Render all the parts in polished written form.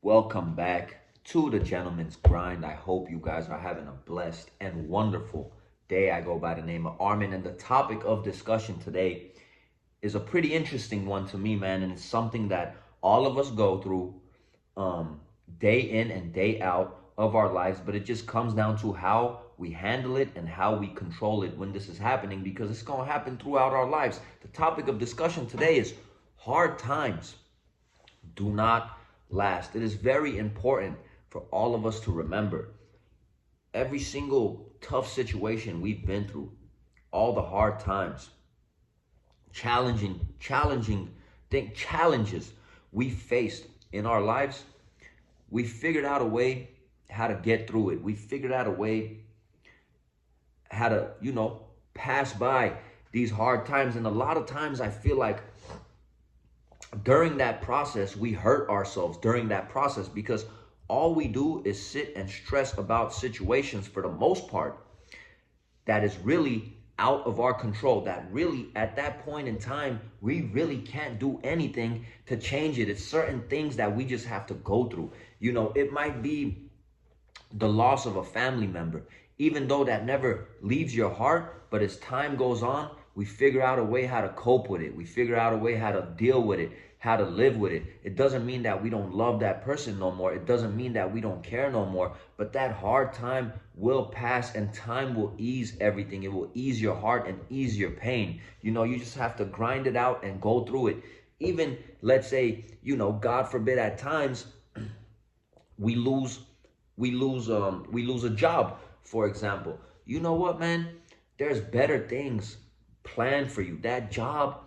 Welcome back to the Gentleman's Grind. I hope you guys are having a blessed and wonderful day. I go by the name of Armin, and the topic of discussion today is a pretty interesting one to me, man, and it's something that all of us go through um, day in and day out of our lives, but it just comes down to how we handle it and how we control it when this is happening because it's going to happen throughout our lives. The topic of discussion today is hard times do not last. It is very important for all of us to remember every single tough situation we've been through, all the hard times, challenges we faced in our lives. We figured out a way how to get through it. We figured out a way how to, pass by these hard times. And a lot of times I feel like during that process, we hurt ourselves during that process because all we do is sit and stress about situations for the most part that is really out of our control, that really at that point in time, we really can't do anything to change it. It's certain things that we just have to go through. It might be the loss of a family member, even though that never leaves your heart, but as time goes on, we figure out a way how to cope with it. We figure out a way how to deal with it, how to live with it. It doesn't mean that we don't love that person no more. It doesn't mean that we don't care no more, but that hard time will pass and time will ease everything. It will ease your heart and ease your pain. You just have to grind it out and go through it. Even let's say, God forbid at times we lose we lose a job, for example. You know what, man? There's better things planned for you. That job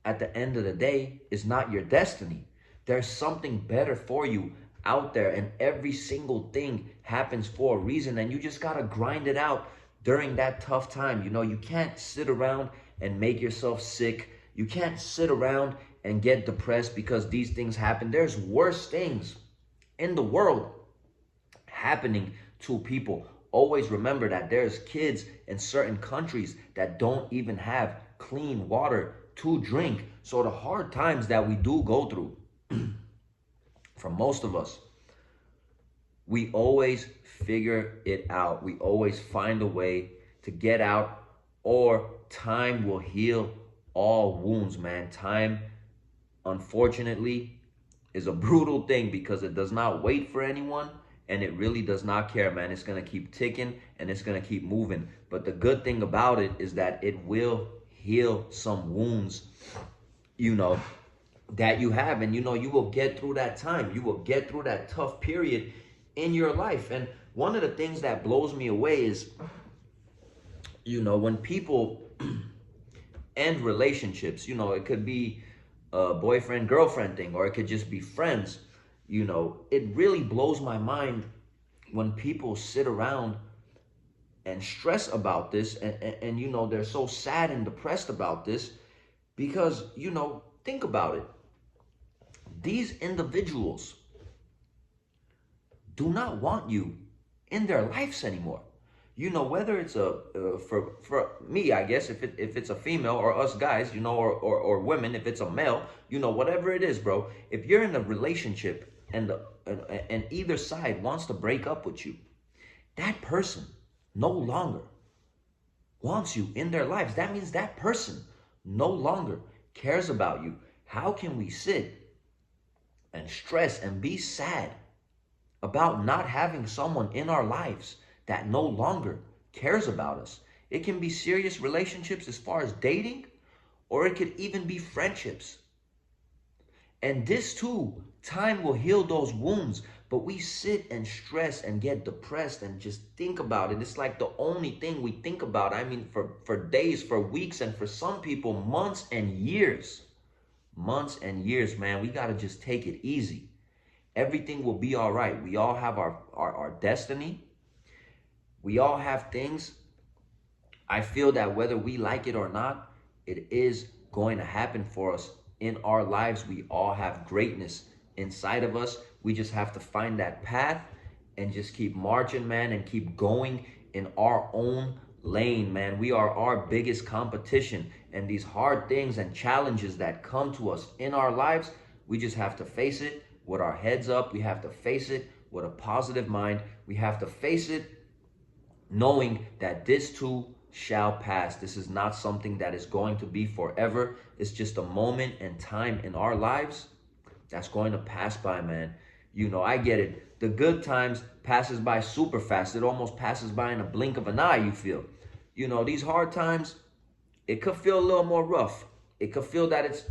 at the end of the day is not your destiny. There's something better for you out there, and every single thing happens for a reason, and you just got to grind it out during that tough time. You can't sit around and make yourself sick. You can't sit around and get depressed because these things happen. There's worse things in the world happening to people. Always remember that there's kids in certain countries that don't even have clean water to drink. So the hard times that we do go through, for most of us, we always figure it out. We always find a way to get out, or time will heal all wounds, man. Time, unfortunately, is a brutal thing because it does not wait for anyone. And it really does not care, man. It's going to keep ticking and it's going to keep moving. But the good thing about it is that it will heal some wounds, that you have. And, you will get through that time. You will get through that tough period in your life. And one of the things that blows me away is, when people end relationships, it could be a boyfriend, girlfriend thing, or it could just be friends. It really blows my mind when people sit around and stress about this and they're so sad and depressed about this because, think about it. These individuals do not want you in their lives anymore. Whether it's for me, I guess, if it's a female, or us guys, or women, if it's a male, whatever it is, bro. If you're in a relationship and either side wants to break up with you, that person no longer wants you in their lives. That means that person no longer cares about you. How can we sit and stress and be sad about not having someone in our lives that no longer cares about us? It can be serious relationships as far as dating, or it could even be friendships. And this too, time will heal those wounds, but we sit and stress and get depressed and just think about it. It's like the only thing we think about. I mean, for days, for weeks, and for some people, months and years. Months and years, man. We got to just take it easy. Everything will be all right. We all have our destiny. We all have things. I feel that whether we like it or not, it is going to happen for us in our lives. We all have greatness inside of us. We just have to find that path and just keep marching, man, and keep going in our own lane, man. We are our biggest competition, and these hard things and challenges that come to us in our lives, we just have to face it, with our heads up. We have to face it with a positive mind. We have to face it knowing that this too shall pass. This is not something that is going to be forever. It's just a moment and time in our lives that's going to pass by, man. You know, I get it. The good times passes by super fast. It almost passes by in a blink of an eye, you feel. You know, these hard times, it could feel a little more rough. It could feel that it's,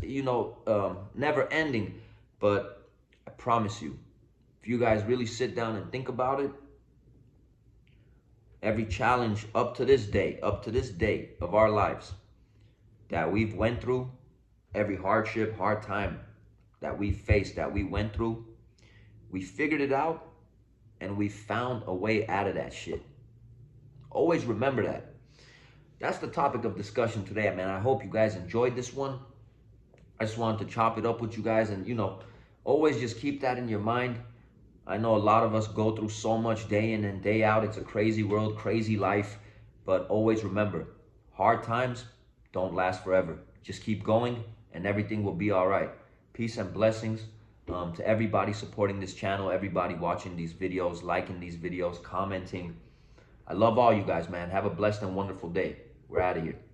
never ending. But I promise you, if you guys really sit down and think about it, every challenge up to this day of our lives that we've went through, every hardship, hard time that we faced, that we went through, we figured it out and we found a way out of that shit. Always remember that. That's the topic of discussion today, man. I hope you guys enjoyed this one. I just wanted to chop it up with you guys and, always just keep that in your mind. I know a lot of us go through so much day in and day out. It's a crazy world, crazy life. But always remember, hard times don't last forever. Just keep going and everything will be all right. Peace and blessings to everybody supporting this channel, everybody watching these videos, liking these videos, commenting. I love all you guys, man. Have a blessed and wonderful day. We're out of here.